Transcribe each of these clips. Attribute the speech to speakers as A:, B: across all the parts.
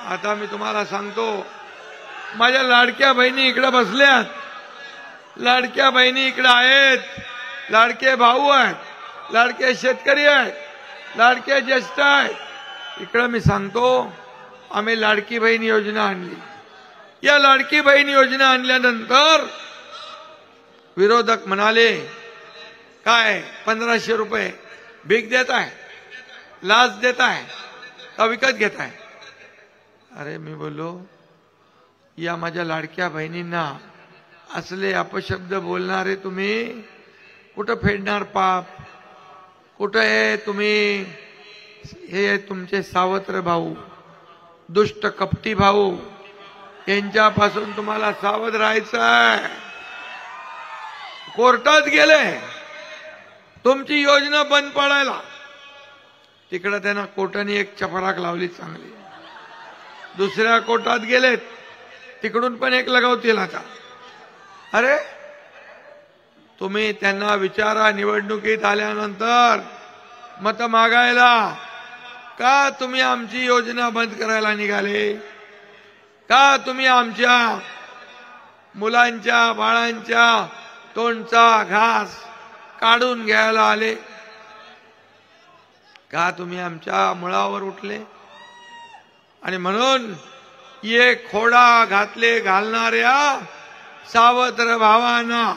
A: आता मी तुम्हाला सांगतो, माझ्या लाडक्या बहिणी इकडे बसल्यात, लाडक्या बहिणी इकडे आहेत, लाडके भाऊ आहेत, लाडके शेतकरी आहेत, लाडके ज्येष्ठ आहेत. इकडे मी सांगतो, आम्ही लाडकी बहीण योजना आणली. या लाडकी बहीण योजना आणल्यानंतर विरोधक म्हणाले, काय 1500 रुपये भीक देत आहे, लाच देत आहे का विकत घेत आहे? अरे मी बोललो, या माझ्या लाडक्या बहिणींना असले अपशब्द बोलणारे तुम्ही कुठं फेडणार पाप? कुठं आहे तुम्ही? हे तुमचे सावत्र भाऊ, दुष्ट कपटी भाऊ, यांच्यापासून तुम्हाला सावध राहायचं आहे. कोर्टात गेले तुमची योजना बंद पाडायला, तिकडे त्यांना कोर्टाने एक चपराक लावली चांगली. दुसऱ्या कोर्टात गेलेत, तिकडून पण एक लगावतील. आता अरे तुम्ही त्यांना विचारा, निवडणुकीत आल्यानंतर मत मागायला, का तुम्ही आमची योजना बंद करायला निघाले? का तुम्ही आमच्या मुलांच्या बाळांच्या तोंडचा घास काढून घ्यायला आले? का तुम्ही आमच्या मुळावर उठले? आणि म्हणून ये खोडा घातले घालणाऱ्या सावत्र भावांना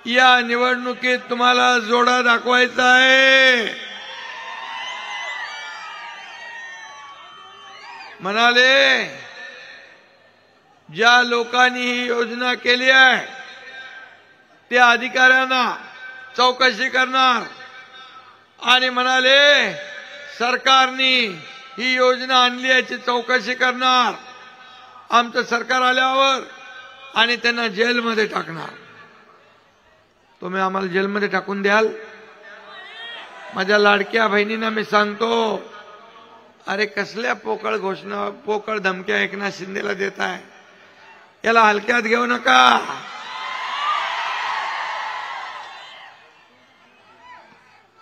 A: या निवडणुकीत तुम्हाला जोडा दाखवायचा आहे. म्हणाले, ज्या लोकांनी ही योजना केली आहे त्या अधिकाऱ्यांना चौकशी करणार. आणि म्हणाले, सरकारने ही योजना आणली याची चौकशी करणार. आमचं सरकार आल्यावर आणि त्यांना जेलमध्ये टाकणार. तुम्ही आम्हाला जेलमध्ये टाकून द्याल? माझ्या लाडक्या बहिणींना मी सांगतो, अरे कसल्या पोकळ घोषणा, पोकळ धमक्या एकनाथ शिंदेला देत आहे, याला हलक्यात घेऊ नका.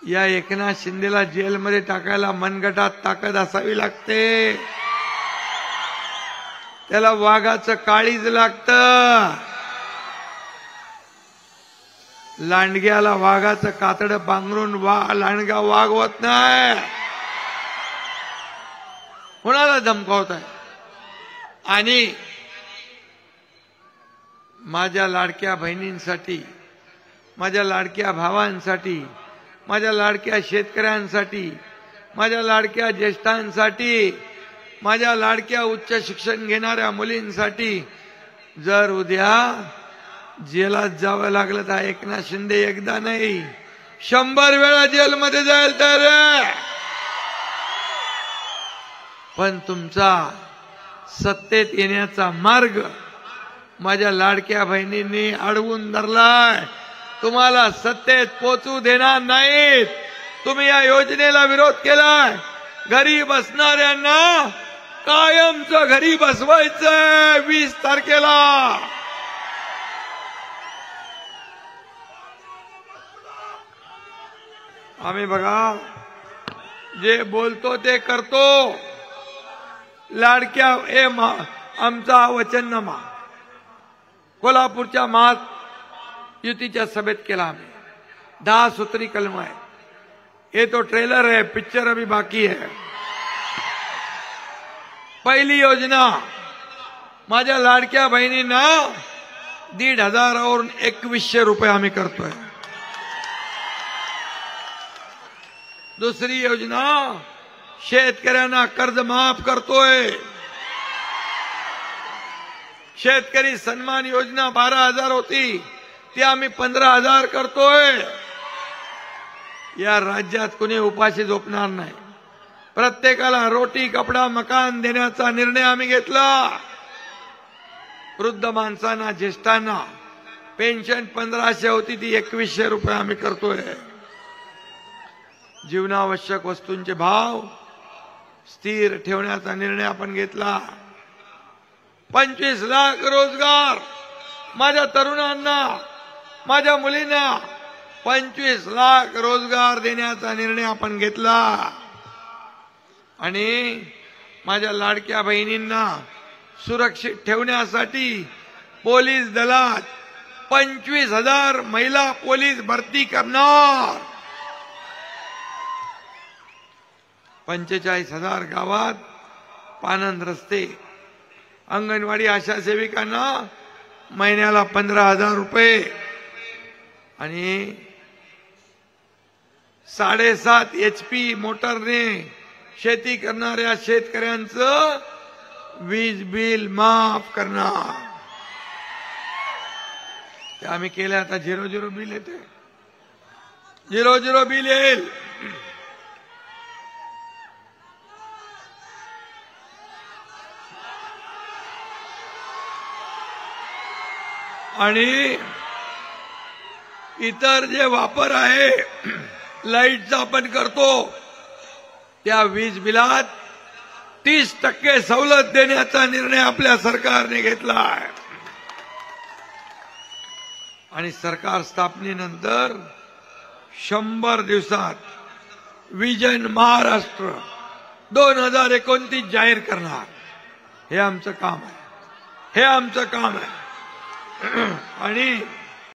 A: या एकनाथ शिंदेला जेलमध्ये टाकायला मनगटात ताकद असावी लागते. त्याला वाघाचं काळीज लागतं. लांडग्याला वाघाचं कातडं पांघरून लांडगा वागवत नाही. कोणाला धमकावत आहे? आणि माझ्या लाडक्या बहिणींसाठी, माझ्या लाडक्या भावांसाठी, माझ्या लाडक्या शेतकऱ्यांसाठी, माझ्या लाडक्या ज्येष्ठांसाठी, माझ्या लाडक्या उच्च शिक्षण घेणाऱ्या मुलींसाठी जर उद्या जेलात जावं लागलं तर एकनाथ शिंदे एकदा नाही 100 वेळा जेलमध्ये जाईल तर. पण तुमचा सत्तेत येण्याचा मार्ग माझ्या लाडक्या बहिणींनी अडवून धरलाय. तुम्हाला सत्तेत पोचू देणार नाहीत. तुम्ही या योजनेला विरोध केलाय. घरी बसणाऱ्यांना कायमचं घरी बसवायचंय 20 तारखेला. आम्ही बघा जे बोलतो ते करतो. लाडक्या आमचा वचननामा कोल्हापूरच्या महायुतीच्या सभेत केला. आम्ही 10 सूत्री कलम आहे. ये तो ट्रेलर है, पिक्चर अभी बाकी है. पहिली योजना माझ्या लाडक्या बहिणींना 1,500 वरून 2100 रुपये आम्ही करतोय. दुसरी योजना शेतकऱ्यांना कर्ज माफ करतोय. शेतकरी सन्मान योजना 12,000 होती ती आम्ही 15,000 करतोय. या राज्यात कुणी उपाशी झोपणार नाही. प्रत्येकाला रोटी कपडा मकान देण्याचा निर्णय आम्ही घेतला. वृद्ध माणसांना ज्येष्ठांना पेन्शन 1500 होती ती 2100 रुपये आम्ही करतोय. जीवनावश्यक वस्तूंचे भाव स्थिर ठेवण्याचा निर्णय आपण घेतला. 25 लाख रोजगार माझ्या तरुणांना, माझ्या मुलींना 25 लाख रोजगार देण्याचा निर्णय आपण घेतला. आणि माझ्या लाडक्या बहिणींना सुरक्षित ठेवण्यासाठी पोलीस दलात 25,000 महिला पोलीस भरती करणार. 45,000 गावात पानंद रस्ते. अंगणवाडी आशा सेविकांना महिन्याला 15,000 रुपये आणि 7.5 HP मोटरने शेती करणाऱ्या शेतकऱ्यांचं वीज बिल माफ करणार. ते आम्ही केलं. आता 00 बिल येते. 00 बिल येईल. आणि इतर जे वापर आहे लाईटचा आपण करतो त्या वीज बिलात 30% सवलत देण्याचा निर्णय आपल्या सरकारने घेतला आहे. आणि सरकार स्थापनेनंतर 100 दिवसात विजन महाराष्ट्र 2029 जाहीर करणार. हे आमचं काम आहे. हे आमचं काम आहे. आणि